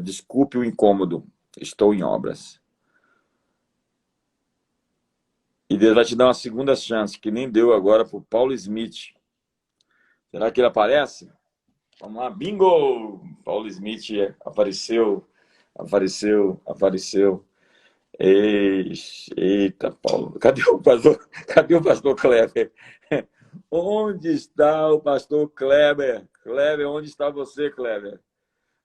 A: Desculpe o incômodo, estou em obras. E Deus vai te dar uma segunda chance, que nem deu agora para o Paulo Smith. Será que ele aparece? Vamos lá, bingo! Paulo Smith apareceu. Eita, Paulo. Cadê o pastor? Cadê o pastor Kleber? Onde está o pastor Kleber? Kleber, onde está você, Kleber?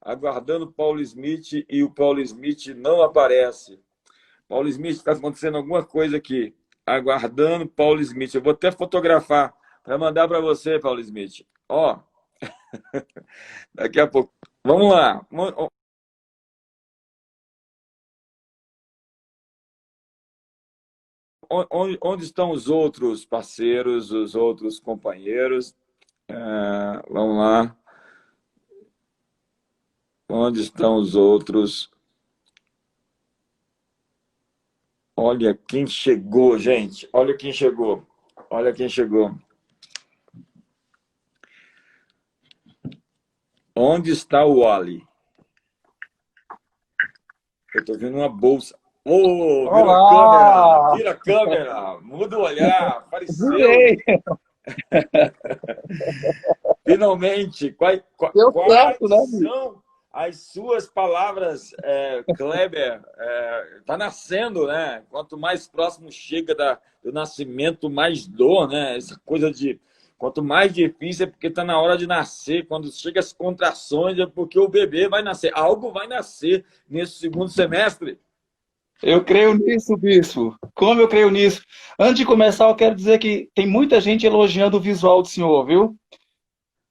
A: Aguardando Paulo Smith e o Paulo Smith não aparece. Paulo Smith, está acontecendo alguma coisa aqui. Aguardando Paulo Smith. Eu vou até fotografar para mandar para você, Paulo Smith. Ó, daqui a pouco. Vamos lá. Onde estão os outros parceiros, os outros companheiros? Vamos lá. Onde estão os outros? Olha quem chegou, gente. Olha quem chegou. Olha quem chegou. Onde está o Wally? Eu estou vendo uma bolsa. Oh, vira a câmera! Vira a câmera! Muda o olhar! Apareceu! Finalmente! Quais são as suas palavras, Kleber? Está nascendo, né? Quanto mais próximo chega do nascimento, mais dor, né? Essa coisa de... Quanto mais difícil é porque está na hora de nascer. Quando chega as contrações é porque o bebê vai nascer. Algo vai nascer nesse segundo semestre.
F: Eu creio nisso, bispo. Como eu creio nisso? Antes de começar, eu quero dizer que tem muita gente elogiando o visual do senhor, viu?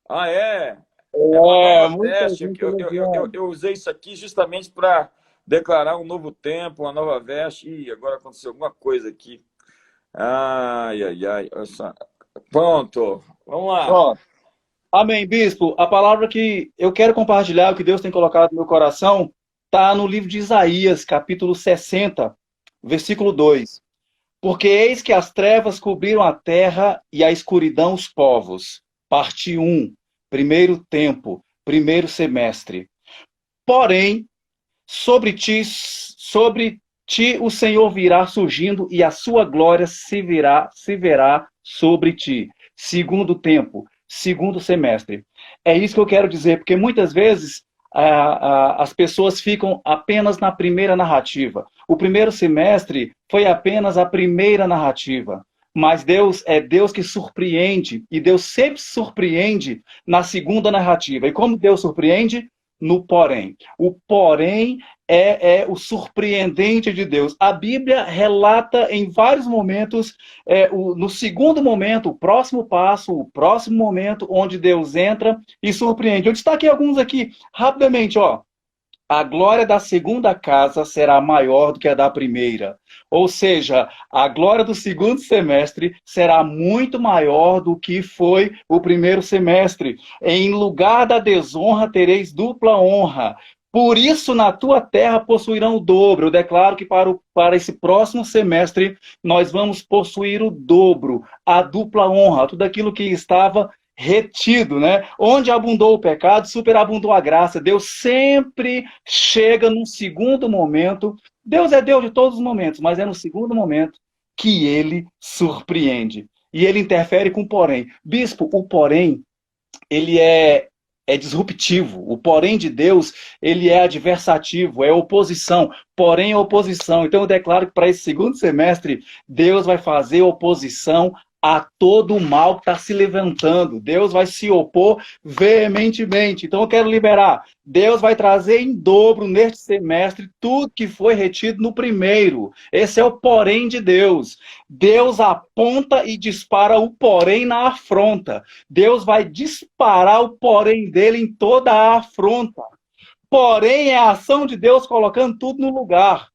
A: Ah, é? É uma nova
F: muita
A: veste.
F: gente elogiando.
A: Eu usei isso aqui justamente para declarar um novo tempo, uma nova veste. Ih, agora aconteceu alguma coisa aqui. Ai. Olha só. Pronto. Vamos lá.
F: Pronto. Amém, bispo. A palavra que eu quero compartilhar, o que Deus tem colocado no meu coração, está no livro de Isaías, capítulo 60, versículo 2. Porque eis que as trevas cobriram a terra e a escuridão os povos. Parte 1, primeiro tempo, primeiro semestre. Porém, sobre ti o Senhor virá surgindo e a sua glória se verá sobre ti. Segundo tempo, segundo semestre. É isso que eu quero dizer, porque muitas vezes as pessoas ficam apenas na primeira narrativa. O primeiro semestre foi apenas a primeira narrativa. Mas Deus é Deus que surpreende, e Deus sempre surpreende na segunda narrativa. E como Deus surpreende? No porém. O porém é o surpreendente de Deus. A Bíblia relata em vários momentos, no segundo momento, o próximo passo, o próximo momento, onde Deus entra e surpreende. Eu destaquei alguns aqui, rapidamente, ó. A glória da segunda casa será maior do que a da primeira. Ou seja, a glória do segundo semestre será muito maior do que foi o primeiro semestre. Em lugar da desonra, tereis dupla honra. Por isso, na tua terra possuirão o dobro. Eu declaro que para esse próximo semestre, nós vamos possuir o dobro, a dupla honra, tudo aquilo que estava retido, né? Onde abundou o pecado, superabundou a graça. Deus sempre chega num segundo momento. Deus é Deus de todos os momentos, mas é no segundo momento que ele surpreende. E ele interfere com o porém. Bispo, o porém, ele é disruptivo. O porém de Deus, ele é adversativo, é oposição. Porém, é oposição. Então, eu declaro que para esse segundo semestre, Deus vai fazer oposição a todo o mal que está se levantando. Deus vai se opor veementemente. Então eu quero liberar. Deus vai trazer em dobro neste semestre tudo que foi retido no primeiro. Esse é o porém de Deus. Deus aponta e dispara o porém na afronta. Deus vai disparar o porém dele em toda a afronta. porém é a ação de Deus colocando tudo no lugar.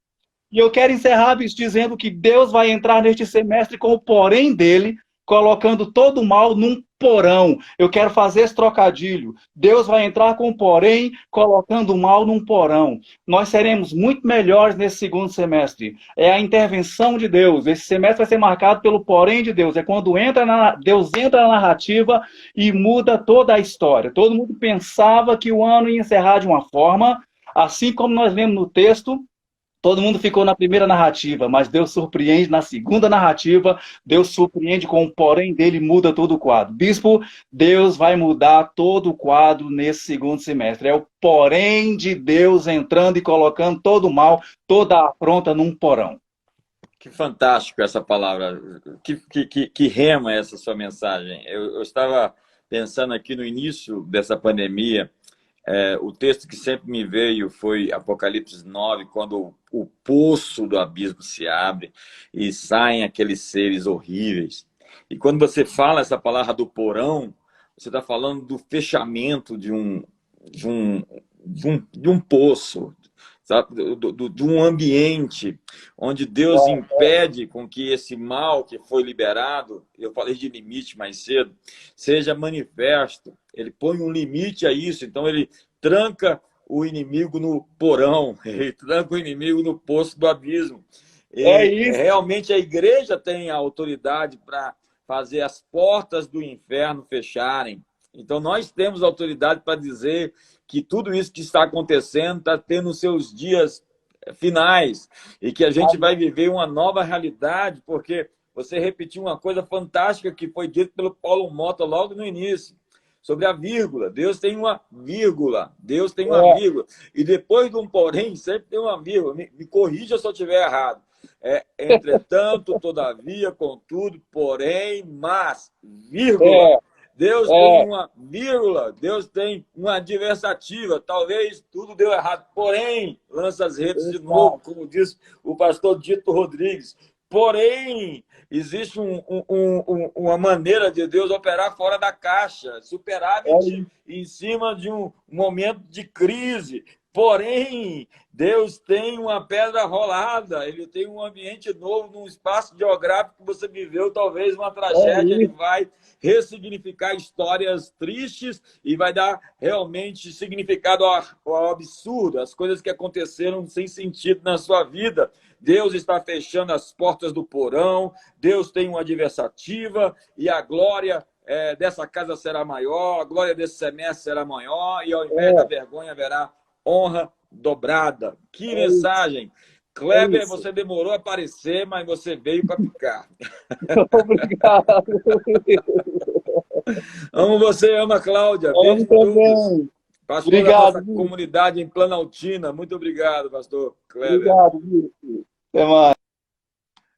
F: E eu quero encerrar isso dizendo que Deus vai entrar neste semestre com o porém dele, colocando todo o mal num porão. Eu quero fazer esse trocadilho. Deus vai entrar com o porém, colocando o mal num porão. Nós seremos muito melhores nesse segundo semestre. É a intervenção de Deus. Esse semestre vai ser marcado pelo porém de Deus. É quando Deus entra na narrativa e muda toda a história. Todo mundo pensava que o ano ia encerrar de uma forma, assim como nós lemos no texto. Todo mundo ficou na primeira narrativa, mas Deus surpreende na segunda narrativa. Deus surpreende com o porém dele, muda todo o quadro. Bispo, Deus vai mudar todo o quadro nesse segundo semestre. É o porém de Deus entrando e colocando todo o mal, toda a afronta num porão.
A: Que fantástico essa palavra. Que rema essa sua mensagem. Eu estava pensando aqui no início dessa pandemia. O texto que sempre me veio foi Apocalipse 9, quando o poço do abismo se abre e saem aqueles seres horríveis. E quando você fala essa palavra do porão, você está falando do fechamento de um poço, sabe? De um ambiente onde Deus impede com que esse mal que foi liberado, eu falei de limite mais cedo, seja manifesto. Ele põe um limite a isso, então ele tranca o inimigo no porão, ele tranca o inimigo no poço do abismo.
F: Isso.
A: Realmente a igreja tem a autoridade para fazer as portas do inferno fecharem. Então nós temos autoridade para dizer que tudo isso que está acontecendo está tendo seus dias finais e que a gente vai viver uma nova realidade, porque você repetiu uma coisa fantástica que foi dito pelo Paulo Mota logo no início, sobre a vírgula. Deus tem uma vírgula. Deus tem uma vírgula. E depois de um porém, sempre tem uma vírgula. Me corrija se eu estiver errado. Entretanto, todavia, contudo, porém, mas, vírgula. Deus tem uma vírgula, Deus tem uma adversativa. Talvez tudo deu errado, porém, lança as redes de novo, como diz o pastor Dito Rodrigues. Porém, existe uma maneira de Deus operar fora da caixa, superávit em cima de um momento de crise. Porém, Deus tem uma pedra rolada, ele tem um ambiente novo, num espaço geográfico que você viveu, talvez uma tragédia, ele vai ressignificar histórias tristes e vai dar realmente significado ao absurdo, as coisas que aconteceram sem sentido na sua vida. Deus está fechando as portas do porão, Deus tem uma adversativa e a glória dessa casa será maior, a glória desse semestre será maior e ao invés da vergonha haverá honra dobrada. Que mensagem! Kleber, você demorou a aparecer, mas você veio para ficar.
F: Obrigado.
A: Amo você, ama a Cláudia. Beijo
F: também.
A: Pastor
F: Obrigado,
A: da nossa comunidade em Planaltina. Muito obrigado, pastor Kleber.
F: Obrigado, Vitor. Até mais.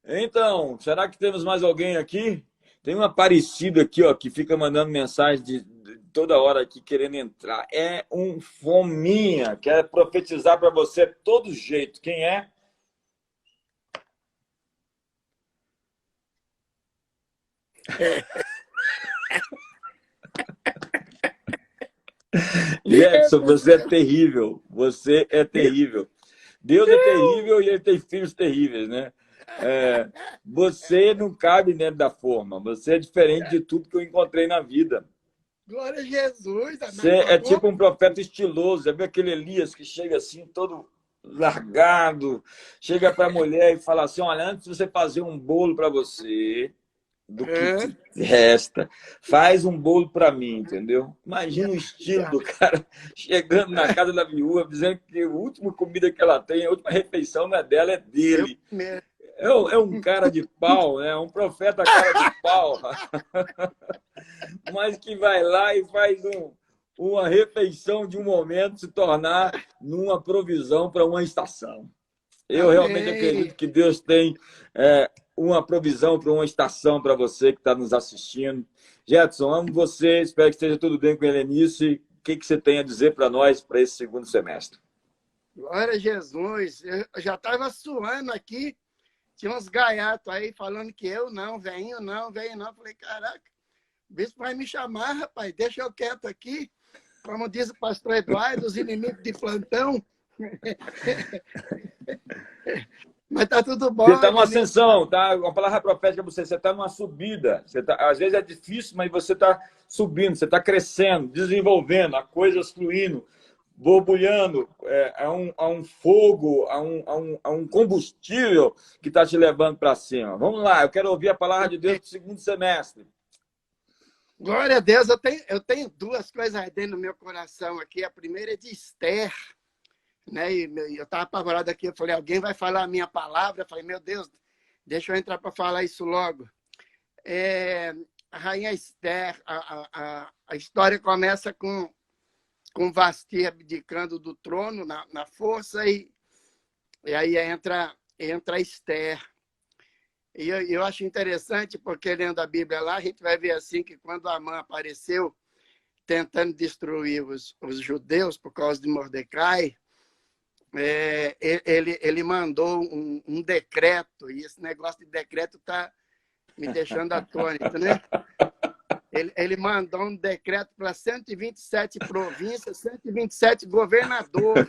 A: Então, será que temos mais alguém aqui? Tem um Aparecido aqui, ó, que fica mandando mensagem de toda hora aqui querendo entrar. É um fominha, quer profetizar para você de todo jeito. Quem é? Jefferson, você é terrível. Você é terrível. Deus é terrível e ele tem filhos terríveis, né? Você não cabe dentro da forma. Você é diferente de tudo que eu encontrei na vida.
G: Glória a Jesus.
A: Você é tipo um profeta estiloso. Já viu aquele Elias que chega assim, todo largado, chega para a mulher e fala assim: olha, antes de você fazer um bolo para você, do que te resta, faz um bolo para mim, entendeu? Imagina o estilo do cara chegando na casa da viúva, dizendo que a última comida que ela tem, a última refeição não é dela, é dele. É um cara de pau, né? Um profeta cara de pau. Mas que vai lá e faz uma refeição de um momento se tornar numa provisão para uma estação. Eu realmente acredito que Deus tem uma provisão para uma estação para você que está nos assistindo. Jetson, amo você, espero que esteja tudo bem com a Helenice. O que você tem a dizer para nós para esse segundo semestre?
G: Glória a Jesus. Eu já estava suando aqui, tinha uns gaiatos aí falando que eu não venho, não. Falei, caraca, o bispo vai me chamar, rapaz, deixa eu quieto aqui. como diz o pastor Eduardo, os inimigos de plantão. Mas tá tudo bom.
A: Você está numa ascensão, tá? Uma palavra profética para você. Você está numa subida. Às vezes é difícil, mas você está subindo, você está crescendo, desenvolvendo, há coisas fluindo, borbulhando. Há um fogo, há um combustível que está te levando para cima. Vamos lá, eu quero ouvir a palavra de Deus do segundo semestre.
G: Glória a Deus. Eu tenho duas coisas ardendo no meu coração aqui. A primeira é de Esther. Né? E eu estava apavorado aqui, eu falei, alguém vai falar a minha palavra? Eu falei, meu Deus, deixa eu entrar para falar isso logo. A rainha Esther, a história começa com Vasti abdicando do trono na força, e aí entra Esther. E eu acho interessante, porque lendo a Bíblia lá, a gente vai ver assim que quando Amã apareceu tentando destruir os judeus por causa de Mordecai, ele mandou um decreto, e esse negócio de decreto está me deixando atônito, né? Ele mandou um decreto para 127 províncias, 127 governadores.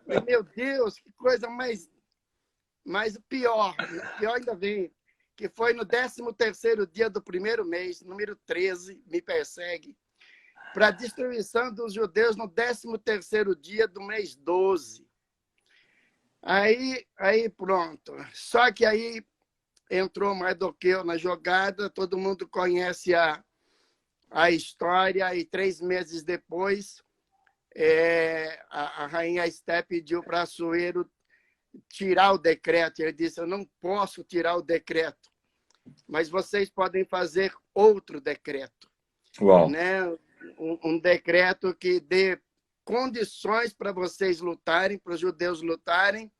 G: E, meu Deus, que coisa mais o pior ainda vem, que foi no 13º dia do primeiro mês, número 13, me persegue, para a destruição dos judeus no 13º dia do mês 12. Aí pronto. Só que aí entrou Mardoqueu na jogada, todo mundo conhece a história, e 3 meses depois a rainha Esté pediu para Assuero tirar o decreto. Ele disse, eu não posso tirar o decreto, mas vocês podem fazer outro decreto.
A: Uau.
G: Né? Um decreto que dê condições para vocês lutarem, para os judeus lutarem,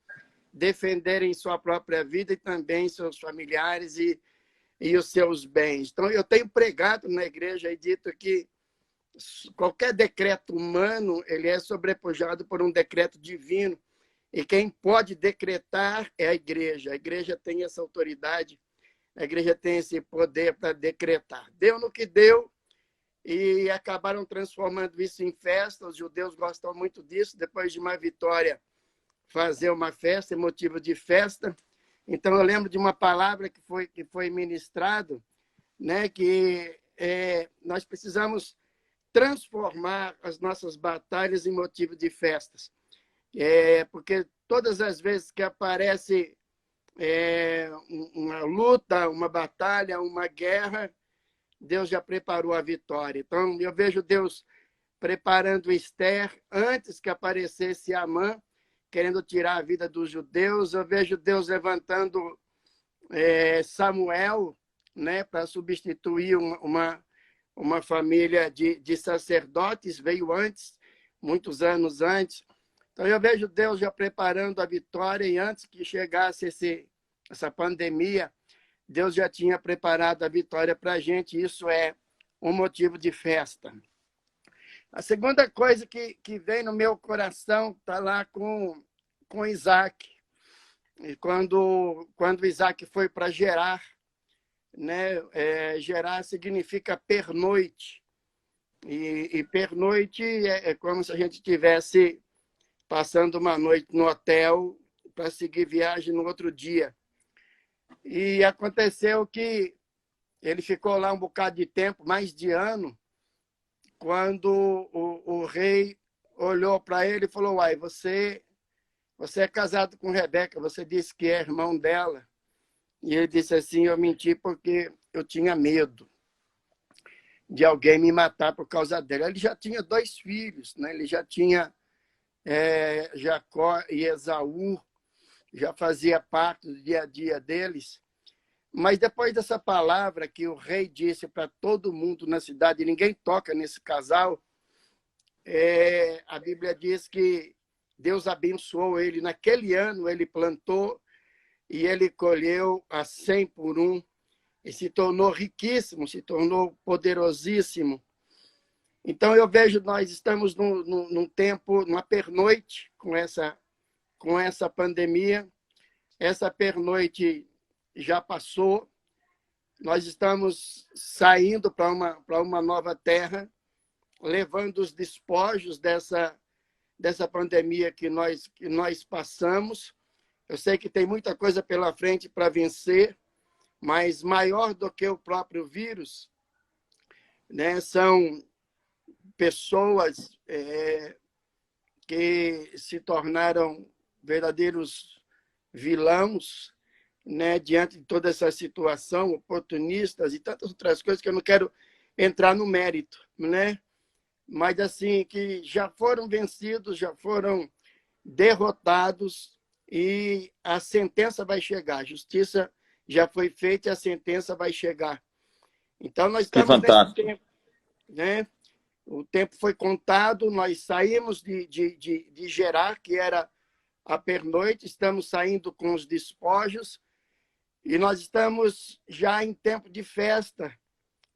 G: defenderem sua própria vida e também seus familiares e os seus bens. Então, eu tenho pregado na igreja e dito que qualquer decreto humano ele é sobrepujado por um decreto divino, e quem pode decretar é a igreja. A igreja tem essa autoridade, a igreja tem esse poder para decretar. Deu no que deu, e acabaram transformando isso em festa. Os judeus gostam muito disso, depois de uma vitória, fazer uma festa, é motivo de festa. Então, eu lembro de uma palavra que foi ministrado, né, que nós precisamos transformar as nossas batalhas em motivo de festas. Porque todas as vezes que aparece uma luta, uma batalha, uma guerra, Deus já preparou a vitória. Então, eu vejo Deus preparando Esther antes que aparecesse Amã, querendo tirar a vida dos judeus. Eu vejo Deus levantando Samuel, né, para substituir uma família de sacerdotes, veio antes, muitos anos antes. Então, eu vejo Deus já preparando a vitória, e antes que chegasse essa pandemia, Deus já tinha preparado a vitória para a gente. Isso é um motivo de festa. A segunda coisa que vem no meu coração está lá com Isaac. E quando Isaac foi para Gerar, né? Gerar significa pernoite. E pernoite é como se a gente tivesse passando uma noite no hotel para seguir viagem no outro dia. E aconteceu que ele ficou lá um bocado de tempo, mais de ano, quando o rei olhou para ele e falou, uai, você é casado com Rebeca, você disse que é irmão dela. E ele disse assim, eu menti porque eu tinha medo de alguém me matar por causa dela. Ele já tinha 2 filhos, né? Ele já tinha Jacó e Esaú, já fazia parte do dia a dia deles. Mas depois dessa palavra que o rei disse para todo mundo na cidade, ninguém toca nesse casal, a Bíblia diz que Deus abençoou ele. Naquele ano ele plantou e ele colheu a 100 por 1 e se tornou riquíssimo, se tornou poderosíssimo. Então eu vejo, nós estamos num tempo, numa pernoite com essa pandemia. Essa pernoite já passou. Nós estamos saindo para uma nova terra. levando os despojos dessa pandemia que nós passamos. Eu sei que tem muita coisa pela frente para vencer, mas maior do que o próprio vírus, né, são pessoas que se tornaram verdadeiros vilões, né, diante de toda essa situação, oportunistas e tantas outras coisas que eu não quero entrar no mérito, né? Mas assim, que já foram vencidos, já foram derrotados e a sentença vai chegar. A justiça já foi feita e a sentença vai chegar. Então, nós estamos nesse tempo, né? O tempo foi contado, nós saímos de Gerar, que era a pernoite, estamos saindo com os despojos e nós estamos já em tempo de festa,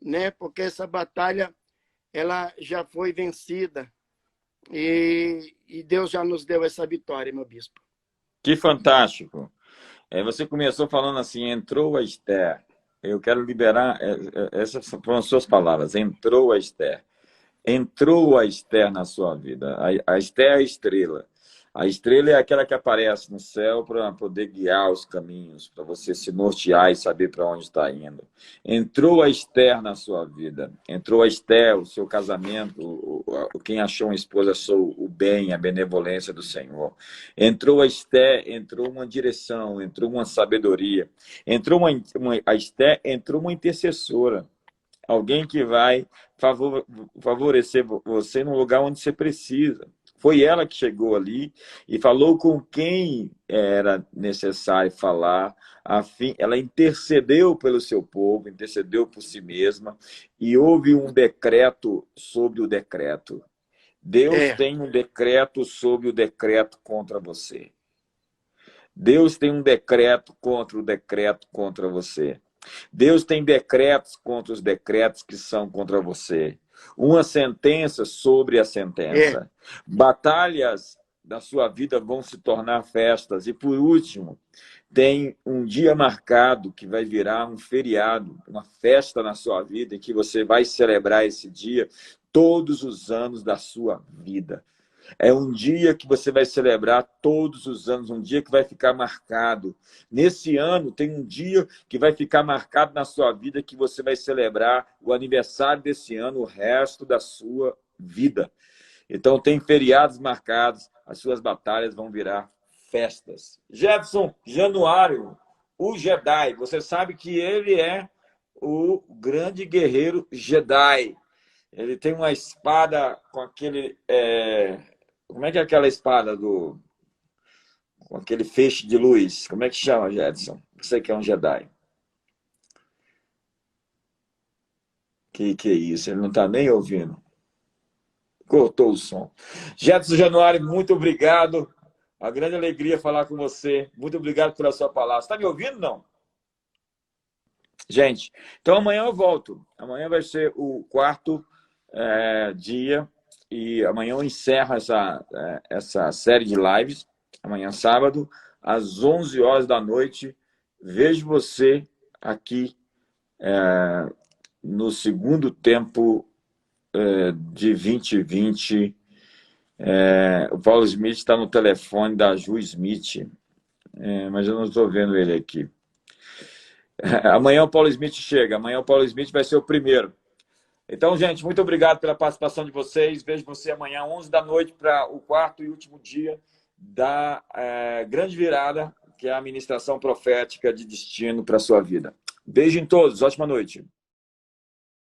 G: né? Porque essa batalha ela já foi vencida e Deus já nos deu essa vitória, meu bispo.
A: Que fantástico. Você começou falando assim, entrou a Esther. Eu quero liberar, essas foram as suas palavras, entrou a Esther. Entrou a Esther na sua vida. A Esther é a estrela. A estrela é aquela que aparece no céu para poder guiar os caminhos, para você se nortear e saber para onde está indo. Entrou a Esther na sua vida. Entrou a Esther, o seu casamento, quem achou uma esposa achou o bem, a benevolência do Senhor. Entrou a Esther, entrou uma direção, entrou uma sabedoria. A Esther entrou uma intercessora. Alguém que vai favorecer você no lugar onde você precisa. Foi ela que chegou ali e falou com quem era necessário falar. Ela intercedeu pelo seu povo, intercedeu por si mesma e houve um decreto sobre o decreto. Deus tem um decreto sobre o decreto contra você. Deus tem um decreto contra o decreto contra você. Deus tem decretos contra os decretos que são contra você. Uma sentença sobre a sentença. Batalhas da sua vida vão se tornar festas. E, por último, tem um dia marcado que vai virar um feriado, uma festa na sua vida, em que você vai celebrar esse dia todos os anos da sua vida. É um dia que você vai celebrar todos os anos, um dia que vai ficar marcado. Nesse ano, tem um dia que vai ficar marcado na sua vida, que você vai celebrar o aniversário desse ano, o resto da sua vida. Então, tem feriados marcados, as suas batalhas vão virar festas. Jefferson Januário, o Jedi, você sabe que ele é o grande guerreiro Jedi. Ele tem uma espada com aquele... Como é que é aquela espada com aquele feixe de luz? Como é que chama, Jedson? Você que é um Jedi. Que é isso? Ele não está nem ouvindo. Cortou o som. Jedson Januário, muito obrigado. Uma grande alegria falar com você. Muito obrigado pela sua palavra. Você está me ouvindo, não? Gente, então amanhã eu volto. Amanhã vai ser o quarto dia. E amanhã eu encerro essa série de lives. Amanhã, sábado, às 11 horas da noite. Vejo você aqui no segundo tempo de 2020. O Paulo Smith está no telefone da Ju Smith, mas eu não estou vendo ele aqui. Amanhã o Paulo Smith chega. Amanhã o Paulo Smith vai ser o primeiro. Então, gente, muito obrigado pela participação de vocês. Vejo você amanhã, 11 da noite, para o quarto e último dia da grande virada, que é a ministração profética de destino para a sua vida. Beijo em todos. Ótima noite.